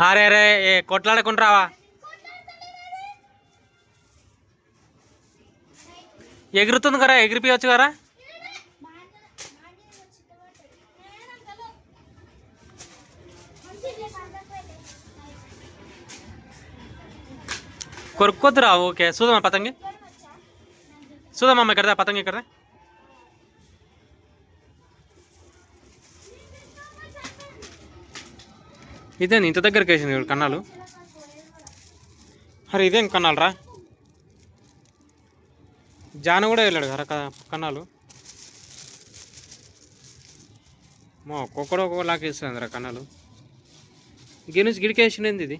అరే అరే కొట్లాడకుండా రావా, ఎగురుతుంది కదా, ఎగిరిపోయచ్చు కదా. కొరుక్కొద్దురా. ఓకే చూద్దామా పతంగి, చూద్దామమ్మ ఇక్కడ పతంగి ఇక్కడ. ఇదే ఇంత దగ్గరికి వేసింది కన్నాలు. అరే ఇదేం కన్నాలు రా, జాను కూడా వెళ్ళాడు కదా కన్నాలు. ఒక్కొక్కడు లాగా వేస్తుంది రా కన్నాలు. గిరి నుంచి గిడికి వేసింది ఇది.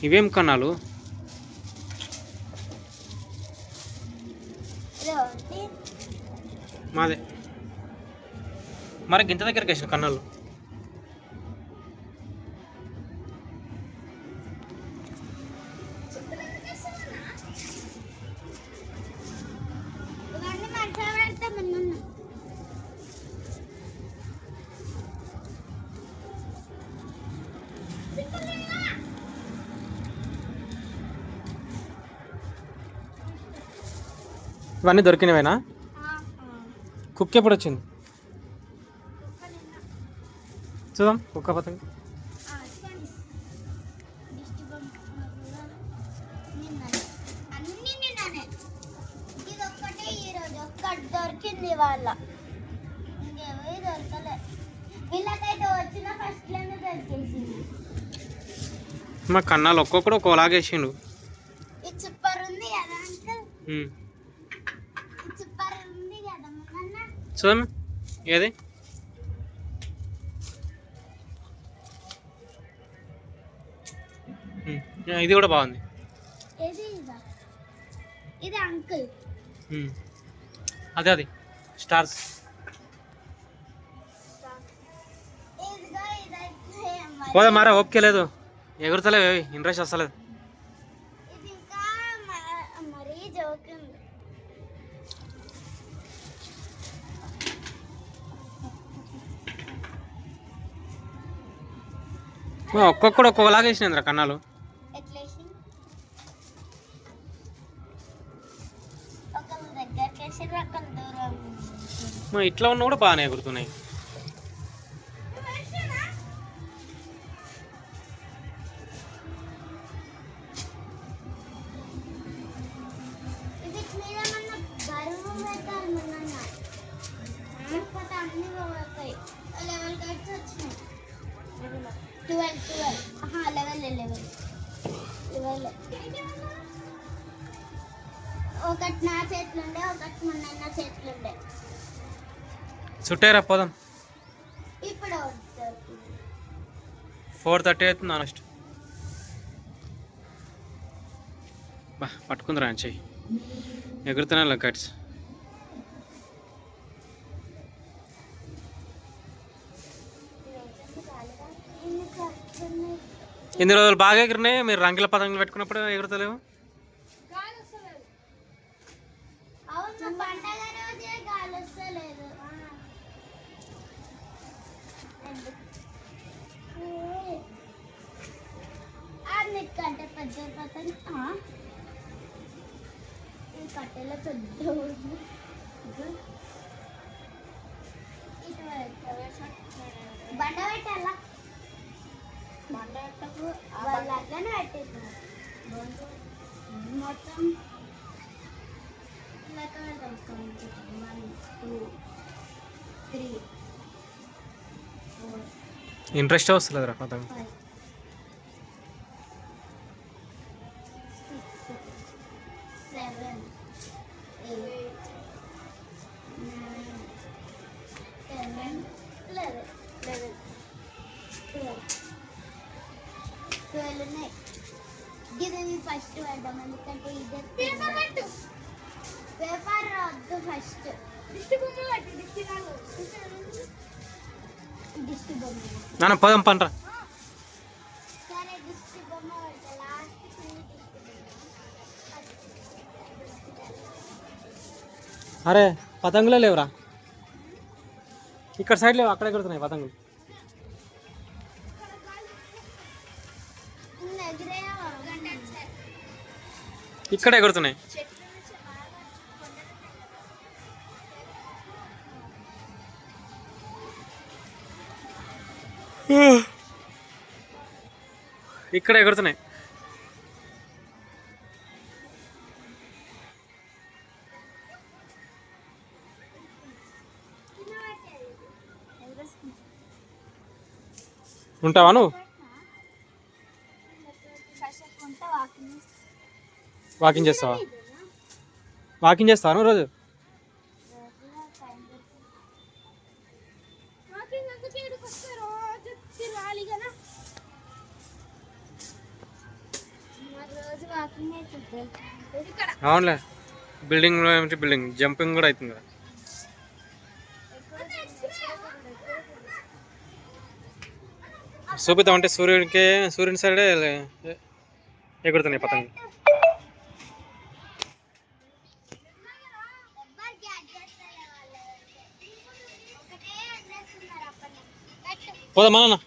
ఇవేం కన్నాలు? మాదే మరి గింత దగ్గరికి వేసిన కన్నాలు. ఇవన్నీ దొరికినవేనా? కుక్క ఎప్పుడు వచ్చింది చూద్దాం. కుక్క పతంగి దొరికింది వాళ్ళ, ఇంకేమీ దొరకలే. వీళ్ళకైతే వచ్చిన ఫస్ట్ లోనే దొరికేసింది. మా కన్నాలు ఒక్కొక్కడు ఒక్కోలాగేసిండు. ఇది సూపర్ ఉంది కదా అంకుల్, సూపర్ ఉంది కదా మొన్న. చూడమ్మా ఏది ఇది కూడా బాగుంది. ఇది అంకుల్, అదే అది స్టార్స్. పోదా మారా ఓపిక లేదు, ఎగురుతలేవు, ఇంట్రెస్ట్ వస్తలేదు. ఇది ఇంకా మరీ జోకింది. ఒక్కొక్కడు ఒక్కొక్కలాగా వేసినాయి రా కన్నాలు. ఇట్లా ఉన్నా కూడా బాగానే ఎగురుతున్నాయి. ఒకటి నా చేతులుండే, ఒకటి మొన్న నా చేతులుండే. చుట్టారా పోదాం. ఇప్పుడు 4:30 అవుతుంది ఆనెస్ట్. బా పట్టుకుందిరా అని చెయ్యి, ఎగురుతున్నా కట్స్. ఇన్ని రోజులు బాగా ఎగిరినాయి, మీరు రంగుల పతంగులు పెట్టుకున్నప్పుడు ఎగురుతలేవు. కంటే పెద్ద పతంగి కట్టెలో పెద్ద బండ పెట్టాలా, బండ పెట్టకు వాళ్ళగానే పెట్టేసారు మొత్తం. లెక్క పెడతాం 1 2 3 4. ఇంట్రెస్ట్ వస్తలేదు రా పతంగి. 7 8 9 10 11 12 ఉన్నాయి. ఇది ఫస్ట్ పెడదాం, ఎందుకంటే ఇదే పేపర్ వద్దు. ఫస్ట్ నాన్న పోదాం పండ్రా. సరే దిష్టి బొమ్మ పెడతా లాస్ట్ చిన్న దిష్టి బొమ్మ. అరే పతంగులే లేవురా, ఇక్కడ సైడ్ లేవు, అక్కడ ఎగురుతున్నాయి పతంగులు. ఇక్కడ ఎగురుతున్నాయి. ఇక్కడ ఎగురుతున్నాయి. ఉంటావా నువ్వు? వాకింగ్ చేస్తావా? వాకింగ్ చేస్తావా నువ్వు రోజు? అవునులే, బిల్డింగ్ ఏమిటి, బిల్డింగ్ జంపింగ్ కూడా అవుతుంది కదా. చూపిద్దాం అంటే సూర్యుని సైడే ఎగురుతున్నాయి పతంగి. పోదామా నాన్న?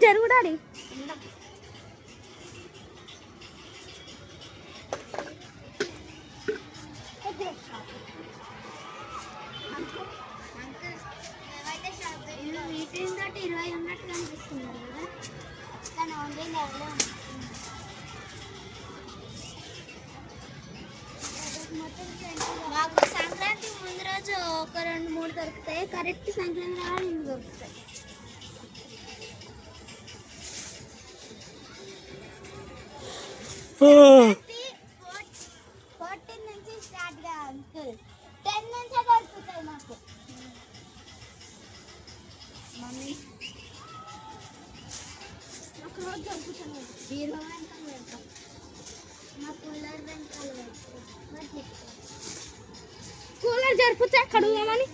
జరుగుడాడి వీటిని తోటి 20 ఉన్నట్టు కనిపిస్తున్నారు కదా, కానీ ఓన్లీ నెలలో మాకు సంక్రాంతి ముందు రోజు ఒక 2-3 దొరుకుతాయి, కరెక్ట్ సంక్రాంతి రావాలి ఇన్ని దొరుకుతాయి. నుంచి స్టార్ట్ గా అంకుల్ 10 నుంచే దొరుకుతాయి మాకు. మమ్మీ ఒక రోజు దొరుకుతున్నాయి, బీరో వెంటనే పెడతాం, మా కూలర్ వెంటనే పెడతాం. కూలర్ జరుపుతే అక్కడ ఉందామని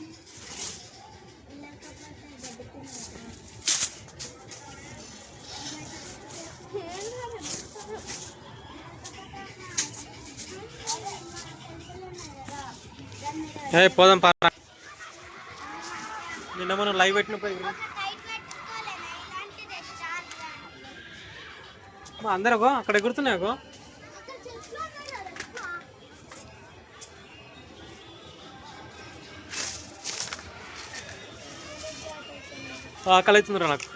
పోదాం పా. నిన్న మనం లైవ్ పెట్టినప్పుడు అందరూ అక్కడ ఎగురుతున్నాయి. ఆకలి అవుతుందిరా నాకు.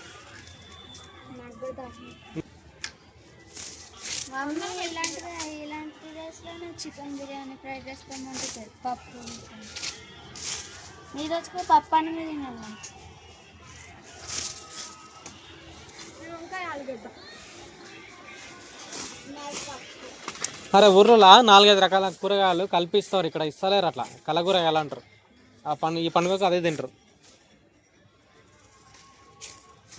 మమ్మీ ఇలాంటి రైస్లో చికెన్ బిర్యానీ, ఫ్రైడ్ రైస్ ఉంటుంది, పప్పు. ఈ రోజుకు పప్పు అన్నం తినాలి. వంకాయ ఆలుగడ్డ. అరే ఊర్లో 4-5 రకాల కూరగాయలు కల్పిస్తారు, ఇక్కడ ఇస్తలేరు అట్లా. కలగూరగాయలు అంటారు. ఈ పండుగకు అదే తింటారు.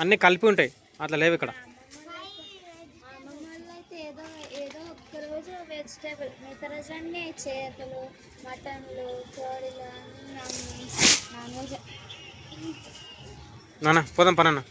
అన్నీ కలిపి ఉంటాయి, అట్లా లేవు ఇక్కడ. ఏదో ఒక్కరోజు వెజిటేబుల్, మిగతా రోజులన్నీ చేపలు, మటన్లు, కోడిలు, నాన్ వెజ్. నాన్న పోదాం పనన్నా.